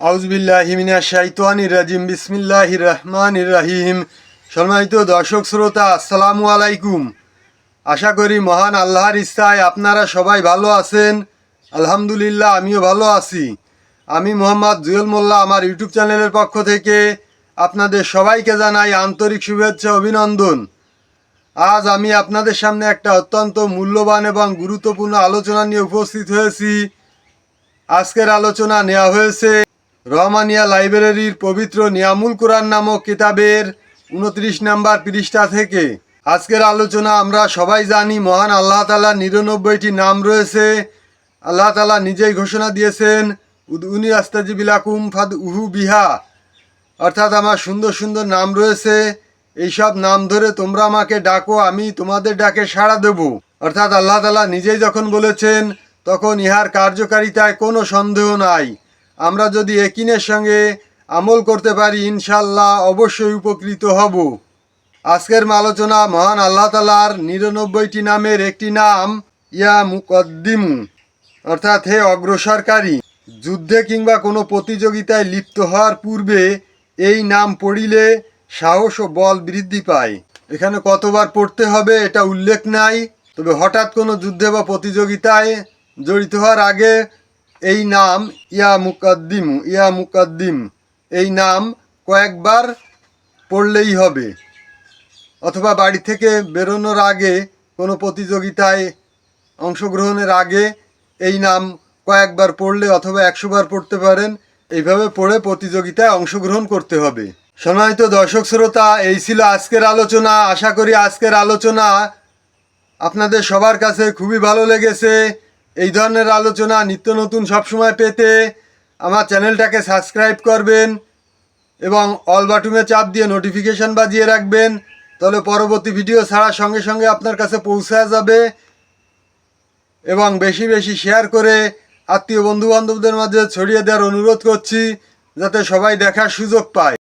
আউযুবিল্লাহি মিনাশ শাইতানির রাজিম বিসমিল্লাহির রহমানির রহিম। সম্মানিত দর্শক শ্রোতা, আসসালামু আলাইকুম। আশা করি মহান আল্লাহর ইচ্ছায় আপনারা সবাই ভালো আছেন। আলহামদুলিল্লাহ, আমিও ভালো আছি। আমি মোহাম্মদ জুয়েল মোল্লা, আমার ইউটিউব চ্যানেলের পক্ষ থেকে আপনাদের সবাইকে জানাই আন্তরিক শুভেচ্ছা, অভিনন্দন। আজ আমি আপনাদের সামনে একটা অত্যন্ত মূল্যবান এবং গুরুত্বপূর্ণ আলোচনা নিয়ে উপস্থিত হয়েছি। আজকের আলোচনা নেওয়া হয়েছে রহমানিয়া লাইব্রেরির পবিত্র নিয়ামুল কুরআন নামক কিতাবের 29 নম্বর পৃষ্ঠা থেকে। আজকের আলোচনা আমরা সবাই জানি, মহান আল্লাহ তাআলার 99টি নাম রয়েছে। আল্লাহ তাআলা নিজেই ঘোষণা দিয়েছেন, উদউনি আস্তাজিব লাকুম ফাদউহু বিহা, অর্থাৎ আমার সুন্দর সুন্দর নাম রয়েছে, এইসব নাম ধরে তোমরা আমাকে ডাকো, আমি তোমাদের ডাকে সাড়া দেব। অর্থাৎ আল্লাহ তাআলা নিজেই যখন বলেছেন, তখন ইহার কার্যকারিতায় কোনো সন্দেহ নাই। আমরা যদি ইয়াকিনের সঙ্গে আমল করতে পারি, ইনশাল্লাহ অবশ্যই উপকৃত হব। আজকের আলোচনা মহান আল্লাহ তাআলার 99টি নামের একটি নাম ইয়া মুকদ্দিমু, অর্থাৎ হে অগ্রসরকারী। যুদ্ধে কিংবা কোনো প্রতিযোগিতায় লিপ্ত হওয়ার পূর্বে এই নাম পড়িলে সাহস ও বল বৃদ্ধি পায়। এখানে কতবার পড়তে হবে এটা উল্লেখ নাই, তবে হঠাৎ কোনো যুদ্ধে বা প্রতিযোগিতায় জড়িত হওয়ার আগে এই নাম ইয়া মুকদ্দিম এই নাম কয়েকবার পড়লেই হবে। অথবা বাড়ি থেকে বেরোনোর আগে, কোনো প্রতিযোগিতায় অংশগ্রহণের আগে এই নাম কয়েকবার পড়লে, অথবা 100 বার পড়তে পারেন। এইভাবে পড়ে প্রতিযোগিতায় অংশগ্রহণ করতে হবে। সম্মানিত দর্শক শ্রোতা, এই ছিল আজকের আলোচনা। আশা করি আজকের আলোচনা আপনাদের সবার কাছে খুবই ভালো লেগেছে। এই ধরনের আলোচনা নিত্য নতুন সবসময় পেতে আমার চ্যানেলটাকে সাবস্ক্রাইব করবেন এবং অল বাটনে চাপ দিয়ে নোটিফিকেশান বাজিয়ে রাখবেন, তাহলে পরবর্তী ভিডিও ছাড়ার সঙ্গে সঙ্গে আপনার কাছে পৌঁছে যাবে। এবং বেশি বেশি শেয়ার করে আত্মীয় বন্ধু বান্ধবদের মাঝে ছড়িয়ে দেওয়ার অনুরোধ করছি, যাতে সবাই দেখার সুযোগ পায়।